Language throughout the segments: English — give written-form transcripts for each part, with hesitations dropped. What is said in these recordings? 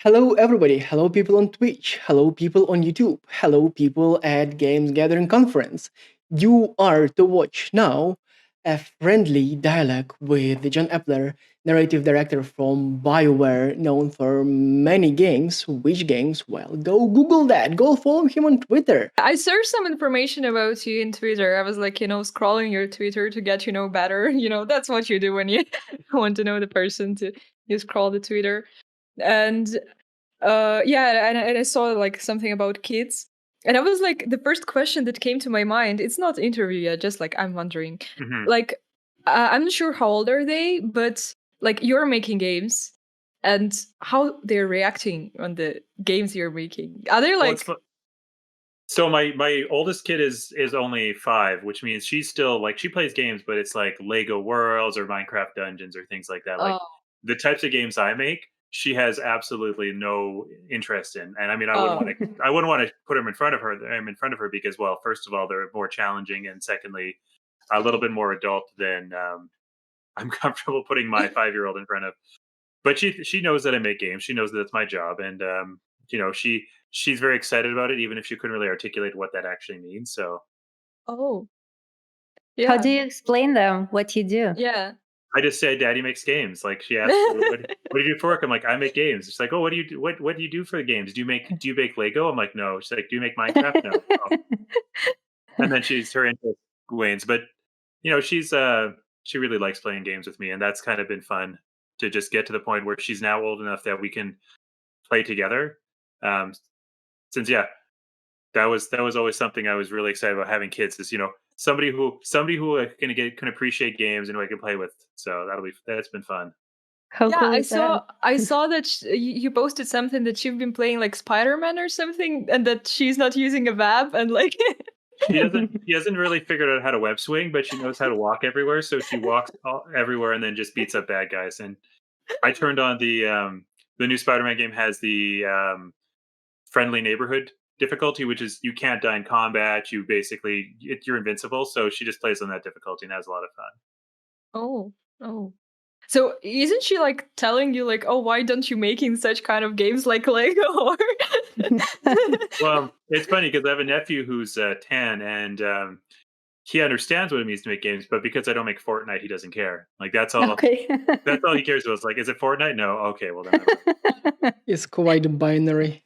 Hello, everybody. Hello, people on Twitch. Hello, people on YouTube. Hello, people at Games Gathering Conference. You are to watch now a friendly dialogue with John Epler, narrative director from Bioware, known for many games. Which games? Well, go Google that. Go follow him on Twitter. I searched some information about you in Twitter. I was like, scrolling your Twitter to get to know better. That's what you do when you want to know the person. You scroll the Twitter, and and I saw like something about kids, and I was like, the first question that came to my mind. It's not interview yet, just like I'm wondering, Mhm. like I'm not sure how old are they, but like you're making games, and how they're reacting on the games you're making. Are they Well, like, so my oldest kid is only 5, which means she's still like she plays games, but it's like Lego Worlds or Minecraft Dungeons or things like that. Like oh, the types of games I make, she has absolutely no interest in. And I mean, oh, I wouldn't want to put him in front of her. Because, well, first of all, they're more challenging, and secondly, a little bit more adult than I'm comfortable putting my 5-year-old in front of. But she knows that I make games. She knows that it's my job, and she's very excited about it, even if she couldn't really articulate what that actually means. So oh, How yeah, do you explain them what you do? yeah. I just say, "Daddy makes games." Like she asked, "What do you do for work?" I'm like, "I make games." She's like, "Oh, what do you do? What do you do for the games? Do you make Lego?" I'm like, "No." She's like, "Do you make Minecraft?" No. Oh. And then her interest wanes. But she really likes playing games with me, and that's kind of been fun to just get to the point where she's now old enough that we can play together. Um, since that was always something I was really excited about having kids is somebody who can appreciate games and who I can play with. So that's been fun. How Yeah, cool I is that? saw that you posted something that you've been playing like Spider-Man or something, and that she's not using a VAB, and like, She hasn't really figured out how to web swing, but she knows how to walk everywhere. So she walks everywhere and then just beats up bad guys. And I turned on the new Spider-Man game has the friendly neighborhood difficulty, which is you can't die in combat. You're invincible. So she just plays on that difficulty and has a lot of fun. oh, oh. So isn't she like telling you like, oh, why don't you making such kind of games like Lego? Or Well, it's funny because I have a nephew who's 10, and he understands what it means to make games, but because I don't make Fortnite, he doesn't care. Like that's all. Okay. That's all he cares about. It's like, is it Fortnite? No. Okay, well then. I won't. It's quite binary.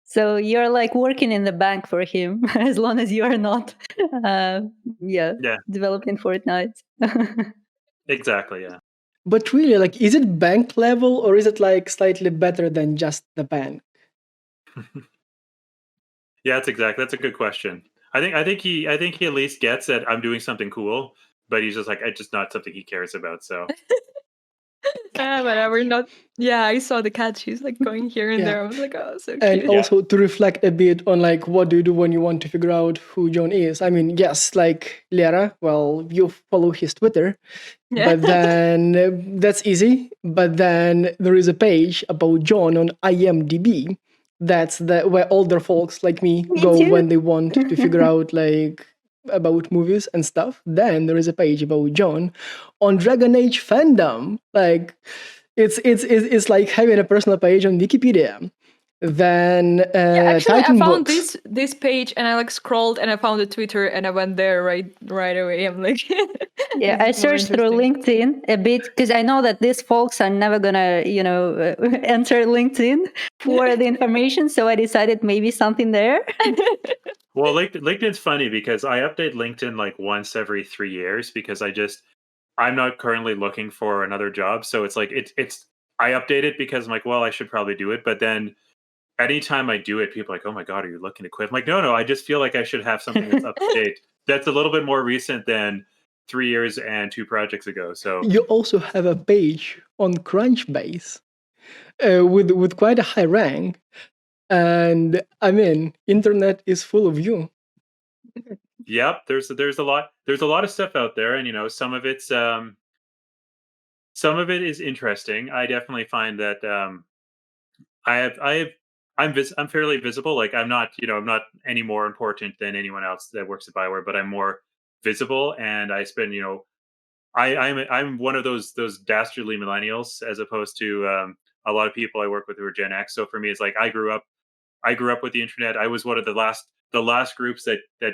So you're like working in the bank for him as long as you are not, uh, yeah, Yeah, developing Fortnite. exactly. Yeah. But really, like, is it bank level or is it like slightly better than just the bank? Yeah, that's a good question. I think he at least gets that I'm doing something cool, but he's just like it's just not something he cares about. So whatever. Not. Yeah, I saw the cat. She's like going here and Yeah. there. I was like, oh, so And cute. Yeah. also to reflect a bit on like what do you do when you want to figure out who John is. I mean, yes, like Lera, well, you follow his Twitter, Yeah. but then that's easy. But then there is a page about John on IMDb. That's where older folks like me Me go too. when they want to figure out like about movies and stuff. Then there is a page about John on Dragon Age fandom. Like it's like having a personal page on Wikipedia. Then Actually, I Titan found books. this page, and I like scrolled, and I found the Twitter, and I went there right away. I'm like, Yeah, I this is more searched through interesting. LinkedIn a bit because I know that these folks are never gonna, enter LinkedIn for the information. So I decided maybe something there. Well, LinkedIn's funny because I update LinkedIn like once every 3 years because I'm not currently looking for another job. So it's like it's I update it because I'm like, well, I should probably do it. But then anytime I do it, people are like, oh my god, are you looking to quit? I'm like, no, I just feel like I should have something that's up to date. That's a little bit more recent than 3 years and 2 projects ago. So You also have a page on Crunchbase with quite a high rank, and I mean, internet is full of you. yep, there's a lot of stuff out there, and some of it is interesting. I definitely find that I have I'm fairly visible. Like I'm not any more important than anyone else that works at Bioware, but I'm more visible, and I spend I'm one of those dastardly millennials as opposed to a lot of people I work with who are Gen X. So for me, it's like I grew up with the internet. I was one of the last groups that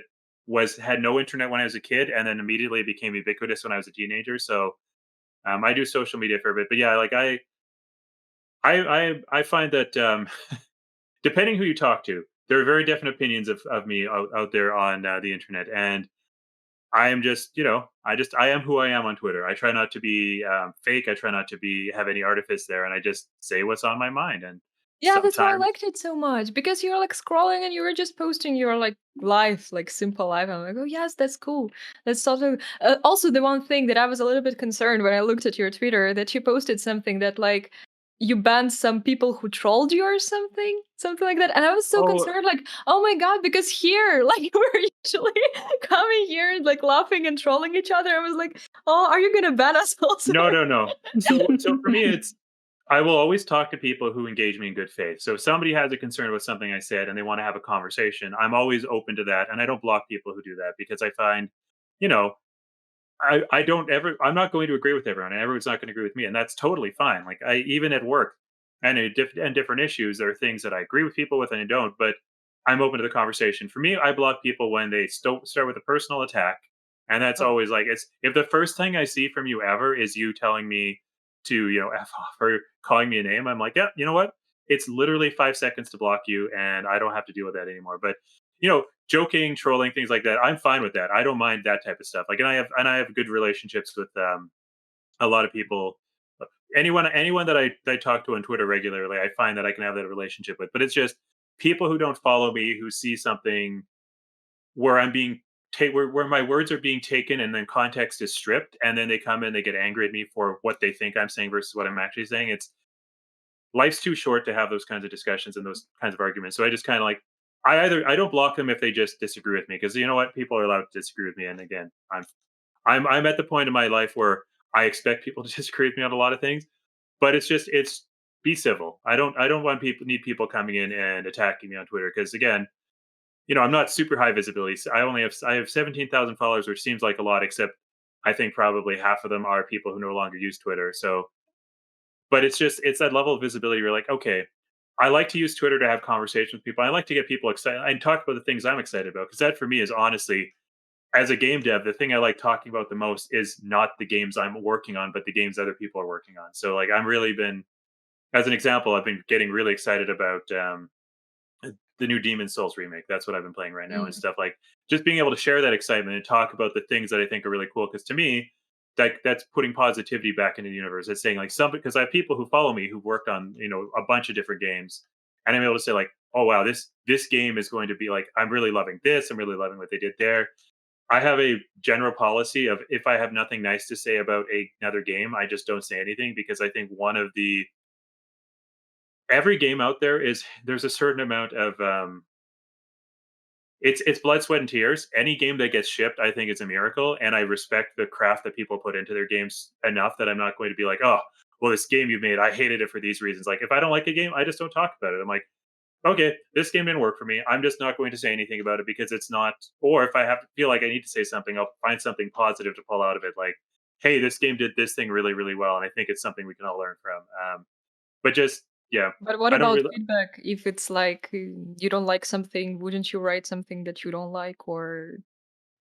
had no internet when I was a kid, and then immediately became ubiquitous when I was a teenager. So I do social media for a bit, but yeah, like I find that depending who you talk to, there are very different opinions of me out there on the internet, and I am just, I am who I am on Twitter. I try not to be fake. I try not to have any artifice there, and I just say what's on my mind. And Yeah, that's why I sometimes, liked it so much because you're like scrolling and you were just posting your like life, like simple life. I'm like, oh yes, that's cool. That's something. Also, the one thing that I was a little bit concerned when I looked at your Twitter that you posted something that like you banned some people who trolled you or something like that. And I was so oh concerned, like, oh my god, because here, like, we're usually coming here and like laughing and trolling each other. I was like, oh, are you gonna ban us also? no, no, no. So for me, it's I will always talk to people who engage me in good faith. So if somebody has a concern with something I said and they want to have a conversation, I'm always open to that, and I don't block people who do that because I find, you know, I'm not going to agree with everyone, and everyone's not going to agree with me, and that's totally fine. Like I even at work and and different issues, there are things that I agree with people with and I don't, but I'm open to the conversation. For me, I block people when they start with a personal attack, and that's Oh, always like it's if the first thing I see from you ever is you telling me to f off or calling me a name, I'm like, yeah, you know what? It's literally 5 seconds to block you, and I don't have to deal with that anymore. But joking, trolling, things like that, I'm fine with that. I don't mind that type of stuff. Like, and I have good relationships with a lot of people. Anyone that I talk to on Twitter regularly, I find that I can have that relationship with. But it's just people who don't follow me who see something where I'm being where my words are being taken and then context is stripped, and then they come in, they get angry at me for what they think I'm saying versus what I'm actually saying. It's life's too short to have those kinds of discussions and those kinds of arguments. So I just kind of like I don't block them if they just disagree with me, because you know what, people are allowed to disagree with me. And again, I'm at the point in my life where I expect people to disagree with me on a lot of things, but it's be civil. I don't want need people coming in and attacking me on Twitter, because again, I'm not super high visibility. So I have 17,000 followers, which seems like a lot, except I think probably half of them are people who no longer use Twitter. So but it's that level of visibility. You're like, okay, I like to use Twitter to have conversations with people. I like to get people excited and talk about the things I'm excited about, because that for me is honestly, as a game dev, the thing I like talking about the most is not the games I'm working on, but the games other people are working on. So like I'm really been, as an example, I've been getting really excited about the new Demon Souls remake. That's what I've been playing right now and mm. stuff, like just being able to share that excitement and talk about the things that I think are really cool. Because to me, that's putting positivity back into the universe. It's saying like because I have people who follow me who've worked on a bunch of different games, and I'm able to say like, oh wow, this game is going to be like, I'm really loving this. I'm really loving what they did there. I have a general policy of if I have nothing nice to say about another game, I just don't say anything, because I think one of the every game out there there's a certain amount of it's blood, sweat, and tears. Any game that gets shipped, I think, is a miracle, and I respect the craft that people put into their games enough that I'm not going to be like, oh, well, this game you made, I hated it for these reasons. Like, if I don't like a game, I just don't talk about it. I'm like, okay, this game didn't work for me. I'm just not going to say anything about it because it's not. Or if I have to feel like I need to say something, I'll find something positive to pull out of it. Like, hey, this game did this thing really, really well, and I think it's something we can all learn from. But just yeah, But what I don't about really. feedback? If it's like you don't like something, wouldn't you write something that you don't like? Or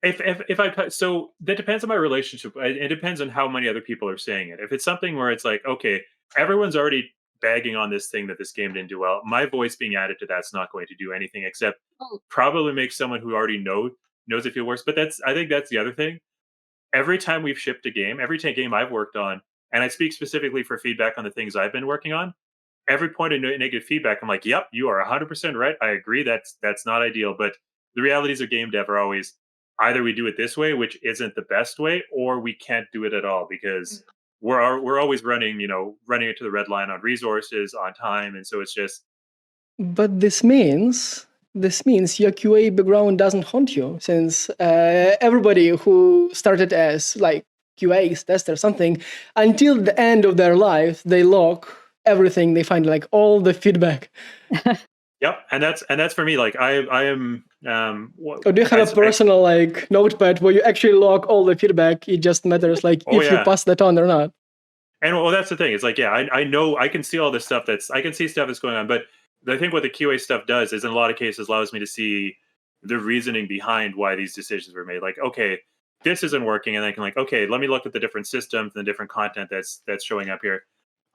If so that depends on my relationship. It depends on how many other people are saying it. If it's something where it's like, okay, everyone's already bagging on this thing that this game didn't do well, my voice being added to that's not going to do anything except oh, probably make someone who already knows it feel worse. But I think that's the other thing. Every time we've shipped a game, game I've worked on, and I speak specifically for feedback on the things I've been working on, every point of negative feedback, I'm like, yep, you are 100% right. I agree. That's not ideal. But the realities of game dev are always either we do it this way, which isn't the best way, or we can't do it at all, because mm. we're always running into the red line on resources, on time, and so it's just But this means your QA background doesn't haunt you, since everybody who started as like QAs, tester, something, until the end of their life, they log everything. They find like all the feedback. yep, and that's for me. Like I am Or do you have a personal like notepad where you actually log all the feedback? It just matters like oh if you yeah. pass that on or not. And well, that's the thing. It's like, yeah, I know I can see all this stuff I can see stuff that's going on, but I think what the QA stuff does is in a lot of cases allows me to see the reasoning behind why these decisions were made. Like, okay, this isn't working, and I can like, okay, let me look at the different systems and the different content that's showing up here.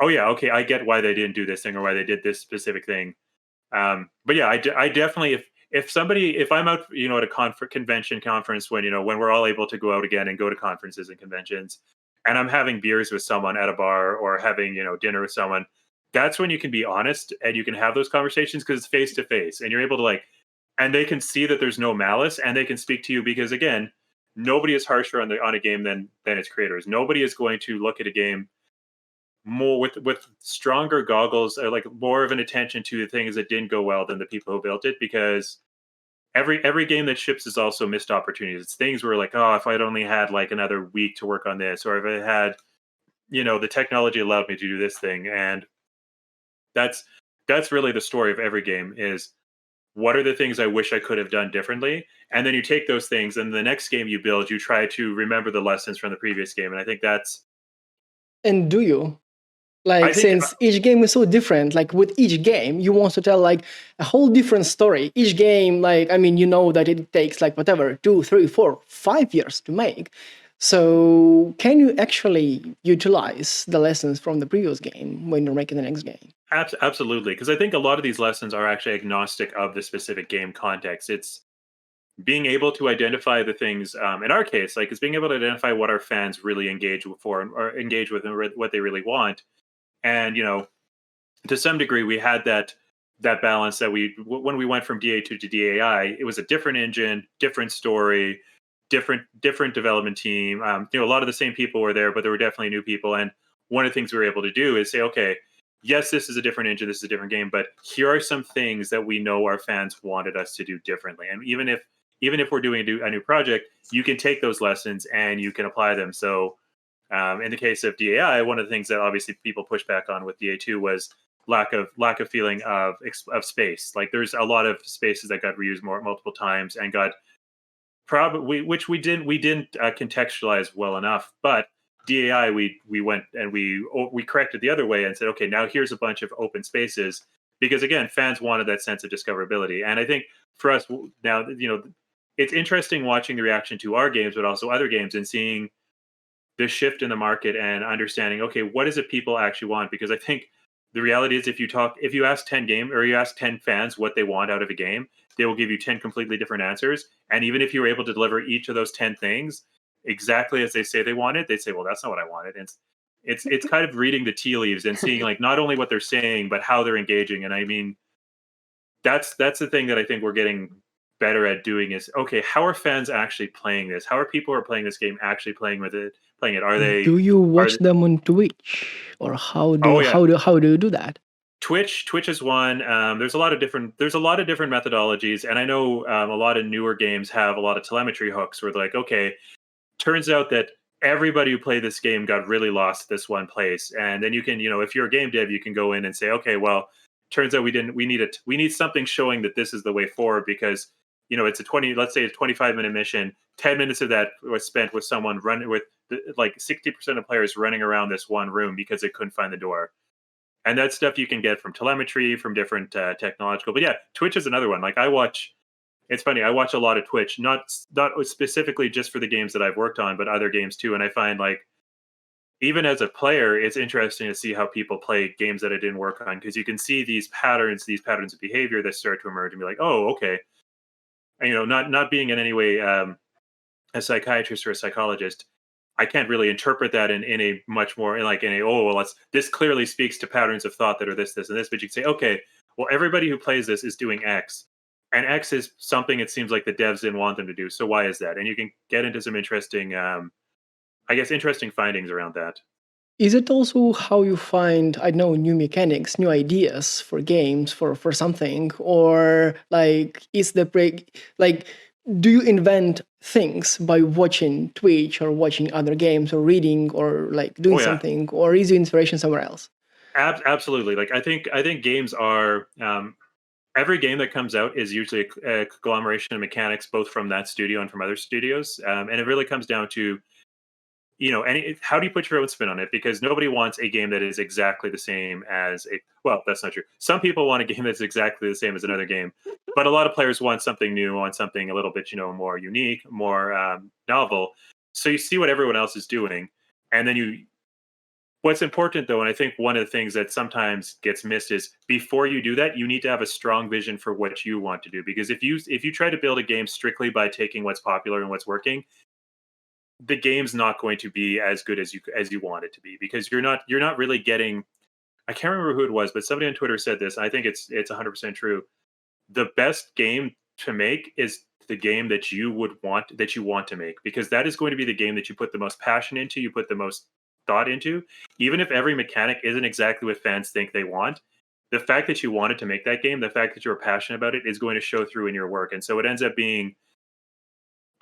Oh yeah, okay, I get why they didn't do this thing or why they did this specific thing. But yeah, I definitely if I'm out, at a convention conference when when we're all able to go out again and go to conferences and conventions, and I'm having beers with someone at a bar or having dinner with someone, that's when you can be honest and you can have those conversations because it's face to face and you're able to and they can see that there's no malice and they can speak to you because again, nobody is harsher on a game than its creators. Nobody is going to look at a game more with stronger goggles or like more of an attention to the things that didn't go well than the people who built it because every game that ships is also missed opportunities. It's things where like, oh, if I'd only had like another week to work on this, or if I had, the technology allowed me to do this thing. And that's really the story of every game is what are the things I wish I could have done differently? And then you take those things and the next game you build, you try to remember the lessons from the previous game. And I think And do you? I Like, think since each game is so different, like with each game, you want to tell like a whole different story. Each game, like, I mean, you know that it takes like whatever, 2, 3, 4, 5 years to make. So, can you actually utilize the lessons from the previous game when you're making the next game? absolutely. Because I think a lot of these lessons are actually agnostic of the specific game context. It's being able to identify the things in our case like is being able to identify what our fans really engage for or engage with and what they really want and to some degree we had that balance that when we went from da2 to dai it was a different engine, different story, different development team. A lot of the same people were there but there were definitely new people and one of the things we were able to do is say okay, yes, this is a different engine, this is a different game, but here are some things that we know our fans wanted us to do differently. And even if we're doing a new project, you can take those lessons and you can apply them. So in the case of DAI, one of the things that obviously people pushed back on with DA2 was lack of feeling of space. Like there's a lot of spaces that got reused multiple times and got probably which we didn't contextualize well enough. But DAI we went and we corrected the other way and said okay, now here's a bunch of open spaces because again fans wanted that sense of discoverability. And I think for us now it's interesting watching the reaction to our games but also other games and seeing the shift in the market and understanding okay, what is it people actually want? Because I think the reality is if you ask 10 fans what they want out of a game, they will give you 10 completely different answers. And even if you were able to deliver each of those 10 things exactly as they say they wanted, they'd say well that's not what I wanted. And it's kind of reading the tea leaves and seeing like not only what they're saying but how they're engaging. And I mean that's the thing that I think we're getting better at doing is okay, how are fans actually playing this? How are people who are playing this game actually playing it? Do you Are watch they, them on Twitch, or how oh do yeah, how do you do that? Twitch is one. There's a lot of different methodologies, and I know a lot of newer games have a lot of telemetry hooks where they're like, okay, turns out that everybody who played this game got really lost at this one place, and then you can, if you're a game dev, you can go in and say, okay, well, turns out we need something showing that this is the way forward because it's let's say a 25-minute mission. 10 minutes of that was spent with someone running with like 60% of players running around this one room because they couldn't find the door. And that's stuff you can get from telemetry, from different technological. But yeah, Twitch is another one. Like it's funny. I watch a lot of Twitch, not specifically just for the games that I've worked on, but other games too. And I find like even as a player, it's interesting to see how people play games that I didn't work on because you can see these patterns of behavior that start to emerge and be like, oh, okay. And, not being in any way a psychiatrist or a psychologist, I can't really interpret that in a much more this clearly speaks to patterns of thought that are this, and this. But you can say, okay, well, everybody who plays this is doing X, and X is something it seems like the devs didn't want them to do. So why is that? And you can get into some interesting, interesting findings around that. Is it also how you find, I don't know, new mechanics, new ideas for games, for something? Or like is the break like do you invent things by watching Twitch or watching other games or reading or like doing Oh yeah, something, or is your inspiration somewhere else? absolutely. Like I think games are every game that comes out is usually a conglomeration of mechanics, both from that studio and from other studios. And it really comes down to how do you put your own spin on it? Because nobody wants a game that is exactly the same as well, that's not true. Some people want a game that's exactly the same as another game, but a lot of players want something new, want something a little bit, more unique, more novel. So you see what everyone else is doing, and then what's important though, and I think one of the things that sometimes gets missed is before you do that, you need to have a strong vision for what you want to do. Because if you try to build a game strictly by taking what's popular and what's working, the game's not going to be as good as you want it to be, because you're not really getting. I can't remember who it was, but somebody on Twitter said this. And I think it's 100% true. The best game to make is the game that you want to make, because that is going to be the game that you put the most passion into, you put the most thought into. Even if every mechanic isn't exactly what fans think they want, the fact that you wanted to make that game, the fact that you're passionate about it, is going to show through in your work. And so it ends up being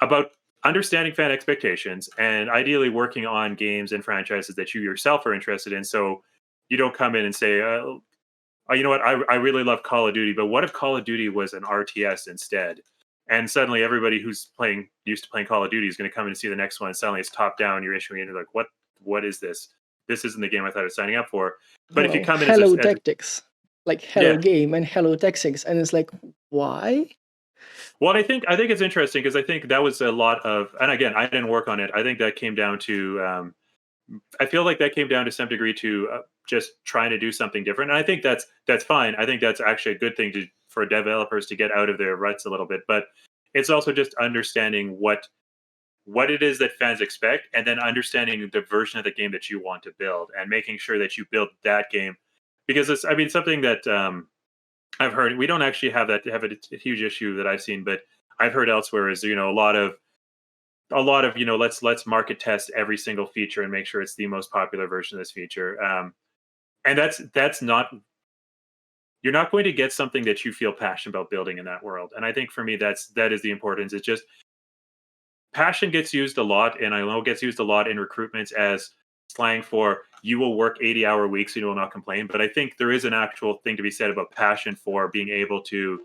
about understanding fan expectations and ideally working on games and franchises that you yourself are interested in. So you don't come in and say, oh, you know what, I really love Call of Duty, but what if Call of Duty was an RTS instead? And suddenly everybody who's used to playing Call of Duty is going to come in and see the next one. And suddenly it's top down. You're issuing it. You're like, what is this? This isn't the game I thought I was signing up for. But if you come in Hello Tactics, like Hello yeah, Game and Hello Tactics, and it's like, why? well, I think it's interesting because I think that was a lot of, and again, I didn't work on it. I think that came down to, I feel like that came down to some degree to just trying to do something different. And I think that's fine. I think that's actually a good thing for developers to get out of their ruts a little bit. But it's also just understanding what it is that fans expect, and then understanding the version of the game that you want to build, and making sure that you build that game. Because something that I've heard. We don't actually have a huge issue that I've seen, but I've heard elsewhere is a lot of let's market test every single feature and make sure it's the most popular version of this feature. And that's not, you're not going to get something that you feel passionate about building in that world. And I think for me that is the importance. It's just passion gets used a lot, and I know it gets used a lot in recruitments as slang for you will work 80-hour weeks and you will not complain. But I think there is an actual thing to be said about passion for being able to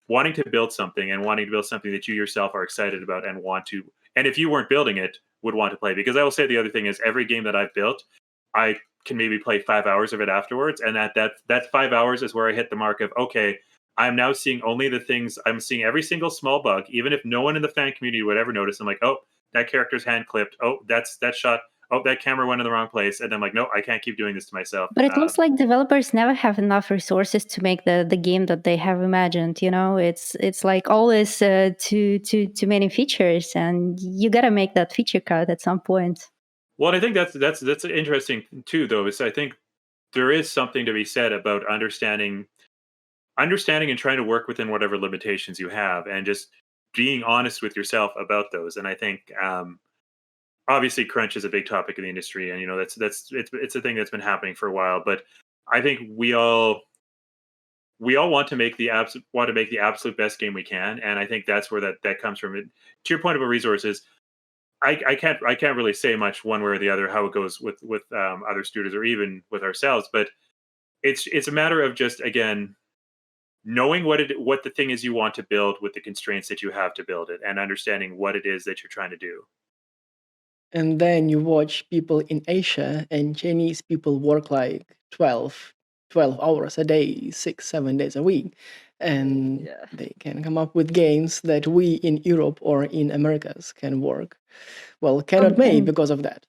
wanting to build something, and wanting to build something that you yourself are excited about and want to, and if you weren't building it, would want to play. Because I will say the other thing is every game that I've built, I can maybe play 5 hours of it afterwards, and that 5 hours is where I hit the mark of, okay, I'm now seeing only the things, I'm seeing every single small bug, even if no one in the fan community would ever notice. I'm like, oh, that character's hand clipped, oh, that shot, oh, that camera went in the wrong place, and I'm like, no, I can't keep doing this to myself. But it looks like developers never have enough resources to make the game that they have imagined. It's like always too many features, and you got to make that feature cut at some point. Well, and I think that's interesting too, though. Is I think there is something to be said about understanding and trying to work within whatever limitations you have, and just being honest with yourself about those. And I think obviously crunch is a big topic in the industry, and it's a thing that's been happening for a while. But I think we all want to make the absolute best game we can, and I think that's where that comes from. To your point about resources, I can't really say much one way or the other how it goes with other studios or even with ourselves. But it's a matter of just, again, knowing what the thing is you want to build with the constraints that you have to build it, and understanding what it is that you're trying to do. And then you watch people in Asia, and Chinese people work like 12 hours a day, 6, 7 days a week. And Yeah. they can come up with games that we in Europe or in Americas can cannot make And because of that.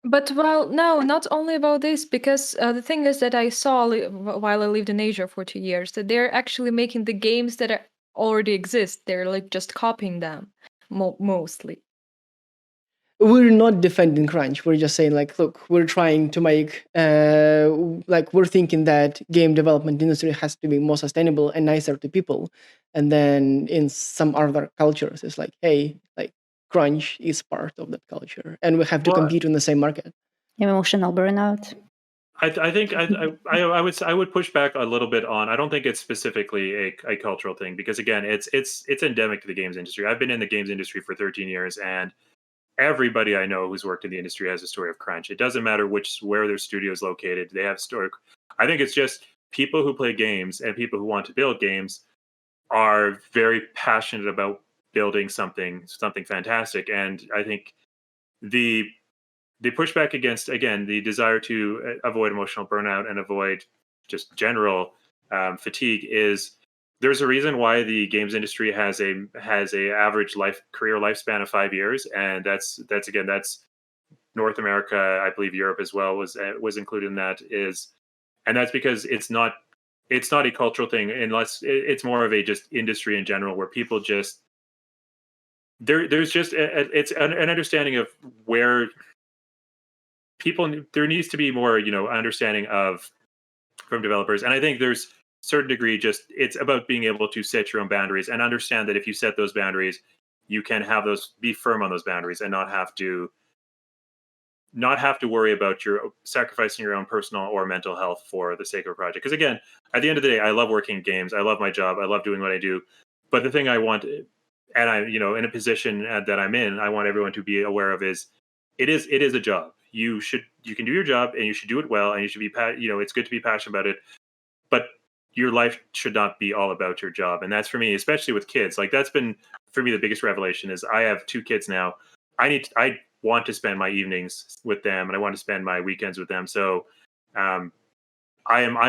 But well, no, not only about this, because the thing is that I saw while I lived in Asia for 2 years, that they're actually making the games that already exist. They're like just copying them, mostly. We're not defending crunch. We're just saying, like, look, we're trying to make we're thinking that game development industry has to be more sustainable and nicer to people. And then in some other cultures it's like, hey, like, crunch is part of that culture and we have to Well, compete in the same market. emotional burnout. I think I would push back a little bit on. I don't think it's specifically a cultural thing, because again, it's endemic to the games industry. I've been in the games industry for 13 years, and everybody I know who's worked in the industry has a story of crunch. It doesn't matter where their studio is located; they have a story. I think it's just people who play games and people who want to build games are very passionate about building something fantastic, and I think the the pushback against, again, the desire to avoid emotional burnout and avoid just general fatigue is there's a reason why the games industry has a average career lifespan of 5 years, and that's North America, I believe Europe as well was included in that, and that's because it's not a cultural thing, unless it's more of a just industry in general where people just there's just it's an understanding of where there needs to be more, understanding of from developers. And I think there's certain degree, just it's about being able to set your own boundaries and understand that if you set those boundaries, you can have those, be firm on those boundaries, and not have to worry about your sacrificing your own personal or mental health for the sake of a project. Because again, at the end of the day, I love working in games, I love my job, I love doing what I do, but the thing I want, and I, in a position that I'm in, I want everyone to be aware of is it is a job. You can do your job, and you should do it well, and you should be it's good to be passionate about it, but your life should not be all about your job. And that's, for me, especially with kids, like that's been for me the biggest revelation. Is I have 2 kids now. I want to spend my evenings with them, and I want to spend my weekends with them. So I'm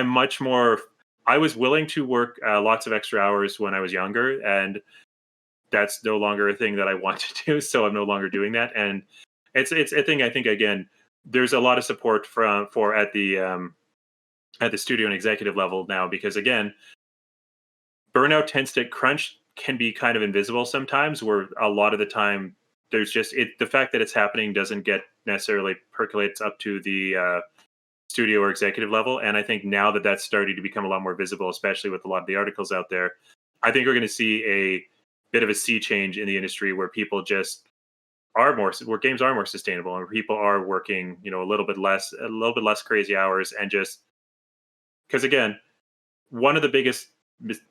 much more, I was willing to work lots of extra hours when I was younger, and that's no longer a thing that I want to do. So I'm no longer doing that. And it's a thing, I think, again, there's a lot of support for at the studio and executive level now, because again, burnout tends to crunch can be kind of invisible sometimes, where a lot of the time there's just the fact that it's happening doesn't get necessarily percolates up to the studio or executive level. And I think now that that's starting to become a lot more visible, especially with a lot of the articles out there, I think we're going to see a bit of a sea change in the industry, where people just where games are more sustainable, and where people are working, a little bit less crazy hours. And just because, again, one of the biggest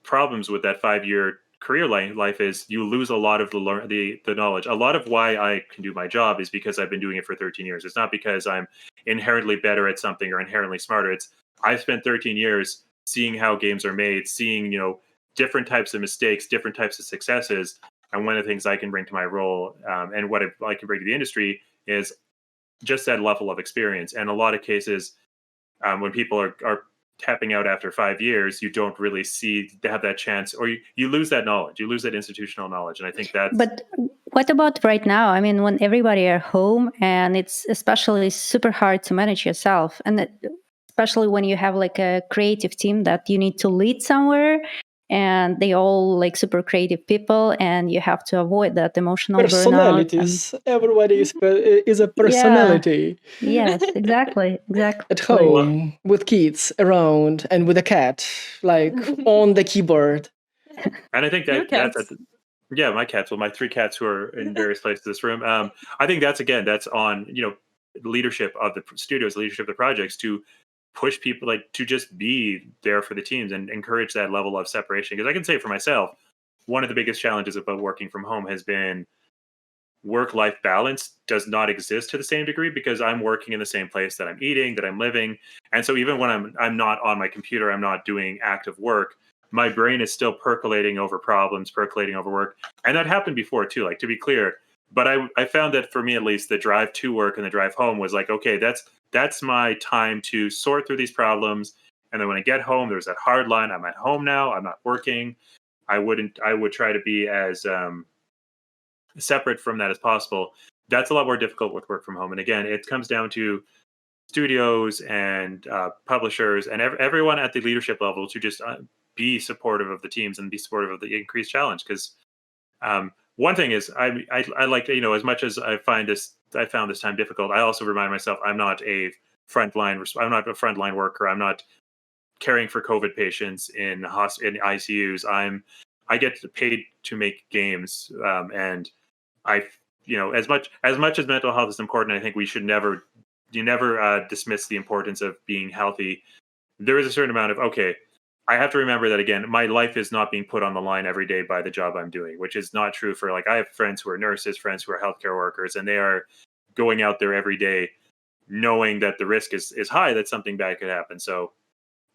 problems with that 5-year career life is you lose a lot of the knowledge. A lot of why I can do my job is because I've been doing it for 13 years. It's not because I'm inherently better at something or inherently smarter. It's I've spent 13 years seeing how games are made, seeing, different types of mistakes, different types of successes. And one of the things I can bring to my role, and what I can bring to the industry, is just that level of experience. And a lot of cases, when people are tapping out after 5 years, you don't really have that chance, or you lose that knowledge, you lose that institutional knowledge. And I think that's. But what about right now? I mean, when everybody are home, and it's especially super hard to manage yourself, and especially when you have like a creative team that you need to lead somewhere, and they all like super creative people, and you have to avoid that emotional burnout. Personalities. Everybody is a personality. Yes, exactly. At home, with kids around, and with a cat, like on the keyboard. And I think Your cats. yeah, my cats. Well, my 3 cats who are in various places in this room. I think that's on leadership of the studios, leadership of the projects, to push people, like, to just be there for the teams and encourage that level of separation. Because I can say for myself, one of the biggest challenges about working from home has been work-life balance does not exist to the same degree, because I'm working in the same place that I'm eating, that I'm living. And so even when I'm not on my computer, I'm not doing active work, my brain is still percolating over problems, percolating over work. And that happened before too, like, to be clear. But I found that for me, at least, the drive to work and the drive home was like, okay, that's my time to sort through these problems. And then when I get home, there's that hard line. I'm at home now. I'm not working. I would try to be as separate from that as possible. That's a lot more difficult with work from home. And again, it comes down to studios and publishers and everyone at the leadership level to just be supportive of the teams and be supportive of the increased challenge. Because one thing is, I like to, as much as I found this time difficult, I also remind myself I'm not a frontline worker. I'm not caring for COVID patients in ICUs. I get paid to make games, and I, as much as mental health is important, I think we should never dismiss the importance of being healthy. There is a certain amount of, okay, I have to remember that, again, my life is not being put on the line every day by the job I'm doing, which is not true for, like, I have friends who are nurses, friends who are healthcare workers, and they are going out there every day knowing that the risk is high that something bad could happen. So,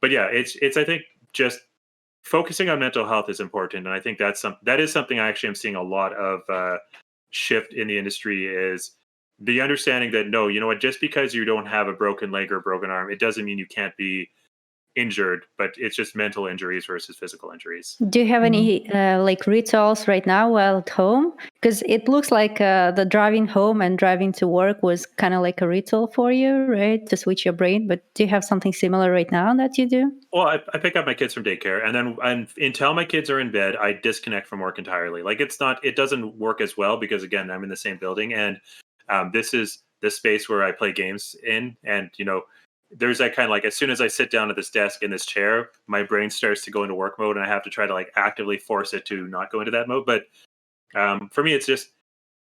but yeah, it's I think just focusing on mental health is important. And I think that is something I actually am seeing a lot of shift in the industry, is the understanding that no, you know what, just because you don't have a broken leg or a broken arm, it doesn't mean you can't be injured, but it's just mental injuries versus physical injuries. Do you have any like rituals right now while at home? Because it looks like the driving home and driving to work was kind of like a ritual for you, right? To switch your brain. But do you have something similar right now that you do? Well, I pick up my kids from daycare, and then until my kids are in bed, I disconnect from work entirely. Like it doesn't work as well because again, I'm in the same building, and this is the space where I play games in, and there's that kind of like as soon as I sit down at this desk in this chair, my brain starts to go into work mode, and I have to try to like actively force it to not go into that mode. But for me, it's just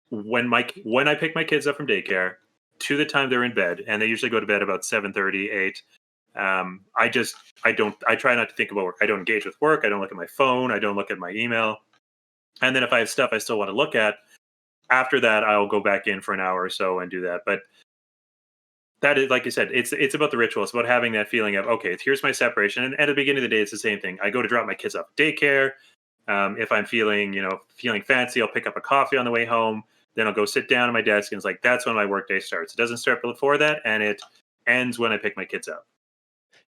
when I pick my kids up from daycare to the time they're in bed, and they usually go to bed about 7:30, 8. I try not to think about work. I don't engage with work. I don't look at my phone. I don't look at my email. And then if I have stuff I still want to look at, after that, I'll go back in for an hour or so and do that. But that is, like you said, it's about the ritual. It's about having that feeling of, okay, here's my separation. And at the beginning of the day, it's the same thing. I go to drop my kids off at daycare. If I'm feeling fancy, I'll pick up a coffee on the way home. Then I'll go sit down at my desk, and it's like that's when my workday starts. It doesn't start before that, and it ends when I pick my kids up.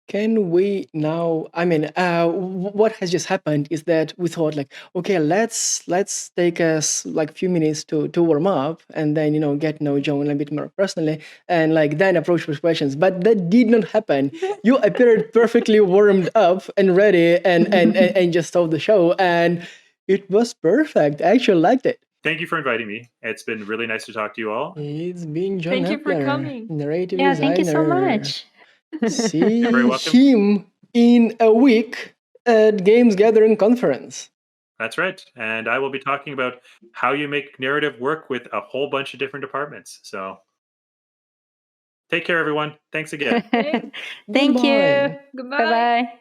Can we now? I mean, what has just happened is that we thought like, okay, let's take us like a few minutes to warm up, and then get to know John a bit more personally, and like then approach with questions. But that did not happen. You appeared perfectly warmed up and ready, and just saw the show, and it was perfect. I actually liked it. Thank you for inviting me. It's been really nice to talk to you all. It's been John Thank you for Epler, coming. narrative Yeah, thank you so designer. much. You're See very welcome. him in a week at Games Gathering Conference. That's right. And I will be talking about how you make narrative work with a whole bunch of different departments. So take care, everyone. Thanks again. Thank Goodbye. you. Goodbye. Bye bye.